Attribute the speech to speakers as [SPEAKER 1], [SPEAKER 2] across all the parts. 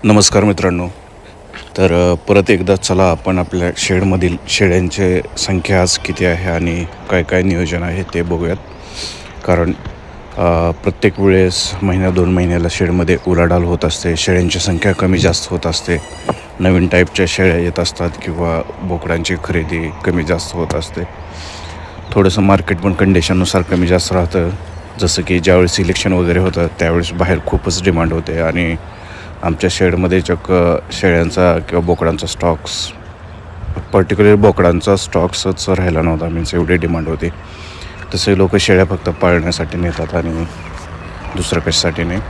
[SPEAKER 1] नमस्कार मित्रांनो. परत एकदा चला आपण आपल्या शेडमधील शेळ्यांची संख्या आज किती आहे आणि काय काय नियोजन आहे ते बघूयात. कारण प्रत्येक वेळेस महिन्या 2 महिन्याला शेडमध्ये उलाढाल होत असते. शेळ्यांची संख्या कमी जास्त होत असते. नवीन टाईपच्या शेळ्या येत असतात किंवा बोकडांची खरेदी कमी जास्त होत असते. थोडंसं मार्केट पण कंडिशननुसार कमी जास्त राहतं. जसं की ज्यावेळेस इलेक्शन वगैरे होतं त्यावेळेस बाहेर खूपच डिमांड होते आणि आमच्या शेडमध्ये चक्क शेळ्यांचा किंवा बोकडांचा स्टॉक्स, पर्टिक्युलर बोकडांचा स्टॉक्सच राहिला नव्हता. मीन्स एवढी डिमांड होती. तसे लोक शेळ्या फक्त पाळण्यासाठी नेतात आणि दुसरं कशासाठी नाही.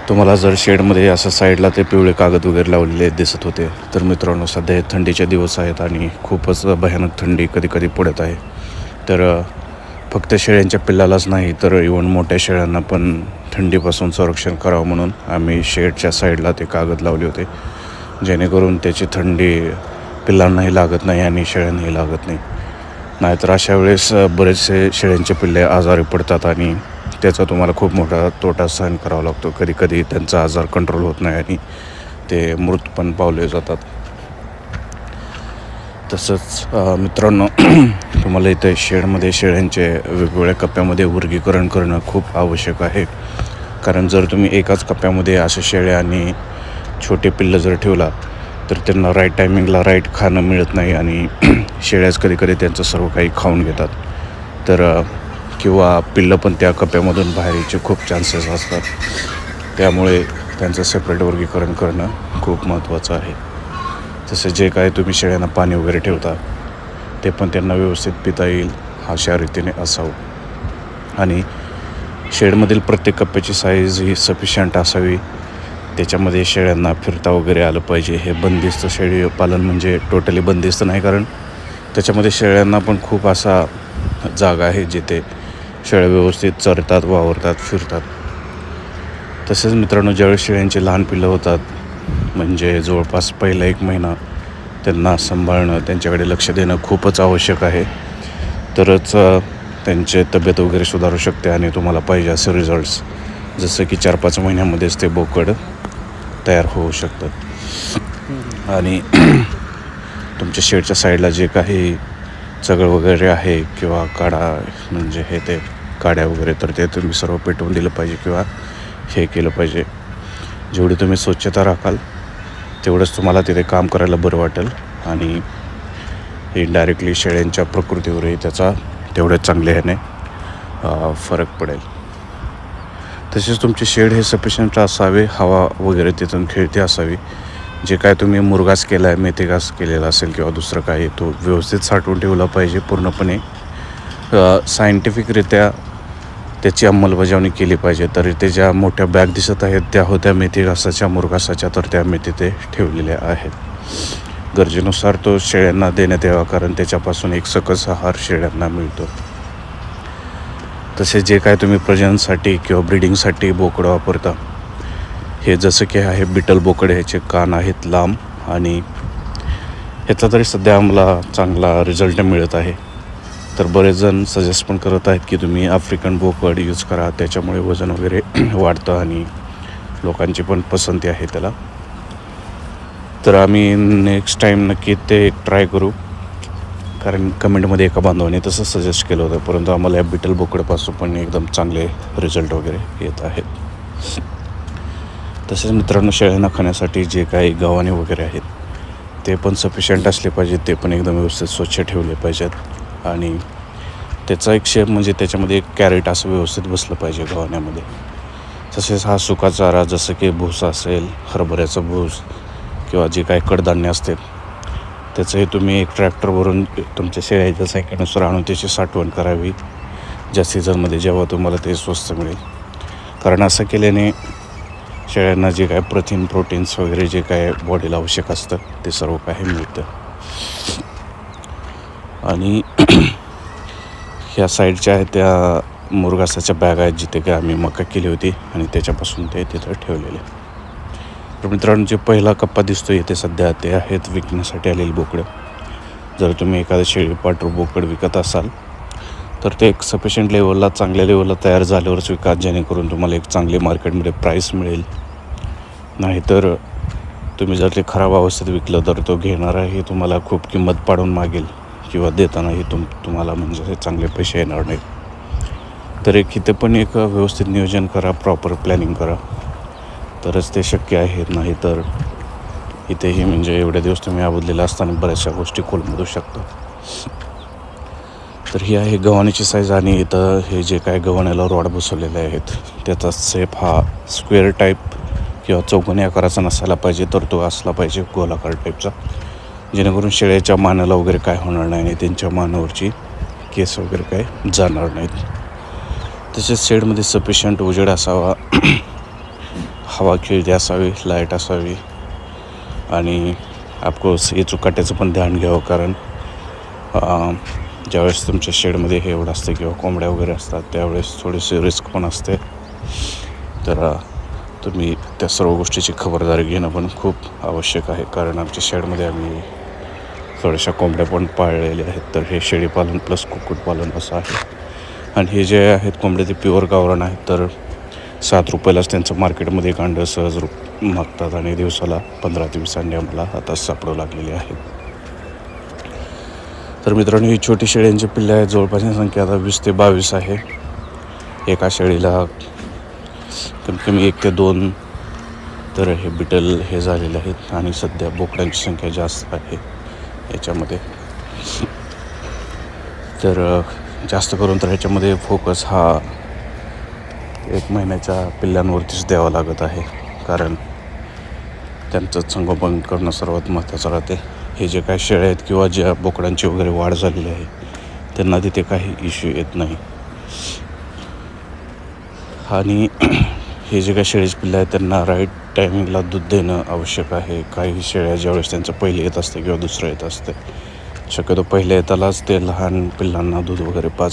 [SPEAKER 1] तुम्हाला जर शेडमध्ये असं साईडला ते पिवळे कागद वगैरे लावलेले दिसत होते तर मित्रांनो, सध्या थंडीचे दिवस आहेत आणि खूपच भयानक थंडी कधी कधी पडत आहे. फक्त शेळ्यांच्या पिल्लालाच नाही तर इव्हन मोठ्या शेळ्यांना पण थंडीपासून संरक्षण करावं म्हणून आम्ही शेडच्या साईडला ते कागद लावले होते, जेणेकरून त्याची थंडी पिल्लांनाही लागत नाही आणि शेळ्यांनाही लागत नाही. नाहीतर अशा वेळेस बरेचसे शेळ्यांचे पिल्ले आजारी पडतात आणि त्याचा तुम्हाला खूप मोठा तोटा सहन करावा लागतो. कधीकधी त्यांचा आजार कंट्रोल होत नाही आणि ते मृत पण पावले जातात. तसंच मित्रांनो, तुम्हाला इथे शेडमध्ये शेळ्यांचे वेगवेगळ्या कप्प्यामध्ये वर्गीकरण करणं खूप आवश्यक आहे. कारण जर तुम्ही एकाच कप्प्यामध्ये अशा शेळ्या आणि छोटे पिल्लं जर ठेवला तर त्यांना राईट टायमिंगला राईट खाणं मिळत नाही आणि शेळ्याच कधीकधी त्यांचं सर्व काही खाऊन घेतात. किंवा पिल्लं पण त्या कप्प्यामधून बाहेर यायचे खूप चान्सेस असतात. त्यामुळे त्यांचं सेपरेट वर्गीकरण करणं खूप महत्त्वाचं आहे. तसे जे काय तुम्ही शेळ्यांना पाणी वगैरे ठेवता ते पण त्यांना व्यवस्थित पिता येईल अशा रीतीने असावं. आणि शेडमधील प्रत्येक कप्प्याची साईज ही सफिशियंट असावी. त्याच्यामध्ये शेळ्यांना फिरता वगैरे आलं पाहिजे. हे बंदिस्त शेळी पालन म्हणजे टोटली बंदिस्त नाही, कारण त्याच्यामध्ये शेळ्यांना पण खूप असा जागा आहे जिथे शेळ्या व्यवस्थित चरतात, वावरतात, फिरतात. तसेच मित्रांनो, ज्यावेळेस शेळ्यांचे लहान पिल्लं होतात म्हणजे जवळपास पहिला 1 महिना त्यांना सांभाळणं, त्यांच्याकडे लक्ष देणं खूपच आवश्यक आहे. तरच त्यांची तब्येत वगैरे सुधारू शकते आणि तुम्हाला पाहिजे असे रिझल्ट्स, जसं की 4-5 महिन्यामध्येच ते बोकड तयार होऊ शकतात. आणि तुमच्या शेडच्या साईडला जे काही चगळ वगैरे आहे किंवा काडा म्हणजे ते काड्या वगैरे, तर ते तुम्ही सर्व पेटवून दिलं पाहिजे किंवा हे केलं पाहिजे. जेवढी तुम्ही स्वच्छता राखाल तेवढंच तुम्हाला तिथे काम करायला बरं वाटेल आणि इनडायरेक्टली शेळ्यांच्या प्रकृतीवरही त्याचा तेवढ्या चांगल्याने फरक पडेल. तसेच तुमचे शेड हे सफिशियंट असावे, हवा वगैरे तिथून खेळती असावी. जे काय तुम्ही मुरघास केला आहे, मेथीघास केलेला असेल किंवा दुसरं काही, तो व्यवस्थित साठवून ठेवला पाहिजे पूर्णपणे. सायंटिफिकरित्या त्याची अंमलबजावणी केली पाहिजे. तर इथे ज्या मोठ्या बॅग दिसत आहेत त्या होत्या मेथीघासाच्या, मुरघासाच्या, तर त्या मी तिथे ठेवलेल्या आहेत. गरजेनुसार तो शेळ्यांना देण्यात यावा, कारण त्याच्यापासून एक सकस आहार शेळ्यांना मिळतो. तसे जे काय तुम्ही प्रजननासाठी किंवा ब्रीडिंगसाठी बोकडं वापरता, हे जसं की आहे बिटल बोकड, ह्याचे कान आहेत लांब आणि ह्याचा तरी सध्या आम्हाला चांगला रिझल्ट मिळत आहे. तर बरेच जण सजेस्ट पण करत आहेत की तुम्ही आफ्रिकन बोकड यूज करा, त्याच्यामुळे वजन वगैरे वाढतं आणि लोकांची पण पसंती आहे त्याला. तर आम्ही नेक्स्ट टाईम नक्की ते ट्राय करू, कारण कमेंटमध्ये एका बांधवाने तसं सजेस्ट केलं होतं. परंतु आम्हाला या बिटल बोकडपासून पण एकदम चांगले रिझल्ट वगैरे येत आहेत. तसेच मित्रांनो, शेळ्यांना खाण्यासाठी जे काही गव्हाणे वगैरे आहेत ते पण सफिशियंट असले पाहिजेत. ते पण एकदम व्यवस्थित स्वच्छ ठेवले पाहिजेत आणि त्याचा एक शेप म्हणजे त्याच्यामध्ये एक कॅरेट असं व्यवस्थित बसलं पाहिजे गव्हाण्यामध्ये. तसेच हा सुका चारा, जसं की भूस असेल, हरभऱ्याचा भूस किंवा जे काही कडधान्य असते, त्याचंही तुम्ही एक ट्रॅक्टर भरून तुमच्या शेळ्याच्या संख्येनुसार आणून त्याची साठवण करावी ज्या सीझनमध्ये, जेव्हा तुम्हाला ते स्वस्त मिळेल. कारण असं केल्याने शेळ्यांना जे काय प्रोटीन्स वगैरे जे काय बॉडीला आवश्यक असतं ते सर्व काही मिळतं. आणि ह्या साईडच्या आहेत त्या मुरघासाच्या बॅग आहेत जिथे काय आम्ही मका केली होती आणि त्याच्यापासून ते तिथं ठेवलेले. तर मित्रांनो, जे पहिला कप्पा दिसतो इथे सध्या ते आहेत विकण्यासाठी आलेली बोकडं. जर तुम्ही एखादं शेळीपाटर बोकड विकत असाल तर ते एक सफिशियंट लेवलला, चांगल्या लेवलला तयार झाल्यावरच विका, जेणेकरून तुम्हाला एक चांगली मार्केटमध्ये प्राईस मिळेल नाहीतर तुम्ही जर ते खराब अवस्थेत विकलं तर तो घेणाराही तुम्हाला खूप किंमत पाडून मागेल किंवा देतानाही तुम्हाला म्हणजे चांगले पैसे येणार नाहीत. तर इथे पण एक व्यवस्थित नियोजन करा, प्रॉपर प्लॅनिंग करा, तरच ते शक्य आहे. नाही तर इथेही म्हणजे एवढे दिवस तुम्ही अबोधलेला असताना बऱ्याचशा गोष्टी कोलमडू शकता. तर ही आहे गव्हाणीची साईज. आणि इथं हे जे काय गव्हाण्याला रॉड बसवलेले आहेत त्याचा शेप हा स्क्वेअर टाईप किंवा चौकोनी आकाराचा नसायला पाहिजे, तर तो असला पाहिजे गोलाकार टाईपचा, जेणेकरून शेळ्याच्या मानाला वगैरे काय होणार नाही आणि त्यांच्या मानावरची केस वगैरे काय जाणार नाहीत. तसेच शेडमध्ये सफिशियंट उजेड असावा, हवा खेळती असावी, लाईट असावी आणि ऑफकोर्स हे चुकाट्याचं पण ध्यान घ्यावं, कारण ज्यावेळेस तुमच्या शेडमध्ये हे एवढं असतं किंवा कोंबड्या वगैरे असतात त्यावेळेस थोडीशी रिस्क पण असते. तर तुम्ही त्या सर्व गोष्टीची खबरदारी घेणं पण खूप आवश्यक आहे, कारण आमच्या शेडमध्ये आम्ही थोड्याशा कोंबड्या पण पाळलेल्या आहेत. तर हे शेळीपालन प्लस कुक्कुटपालन असं आहे. आणि हे जे आहेत कोंबडे ते प्युअर गावरान आहेत. तर 7 रुपयालाच त्यांचं मार्केटमध्ये एक अंडं सहज मागतात आणि दिवसाला 15 ते 20 अंडे आम्हाला आता सापडू लागलेले आहेत. तर मित्रांनो, ही छोटी शेळ्यांची पिल्ले आहेत. जवळपास संख्या आता 20 ते 22 आहे. एका शेळीला कमीत कमी 1 ते 2 तर हे बिटल हे झालेले आहेत. आणि सध्या बोकडांची संख्या जास्त आहे याच्यामध्ये. तर जास्त करून तर ह्याच्यामध्ये फोकस हा 1 महिन्याच्या पिल्लांवरतीच द्यावा लागत आहे, कारण त्यांचं संगोपन करणं सर्वात महत्त्वाचं राहते. हे जे काही शेळ्या आहेत किंवा ज्या बोकडांची वगैरे वाढ झालेली आहे त्यांना तिथे काही इश्यू येत नाही. आणि हे जे काही शेळीचे पिल्लं आहेत त्यांना राईट टायमिंगला दूध देणं आवश्यक आहे. काही शेळ्या ज्यावेळेस त्यांचं पहिले येत असते किंवा दुसरं येत असते, शक्यतो पहिल्या येतालाच ते लहान पिल्लांना दूध वगैरे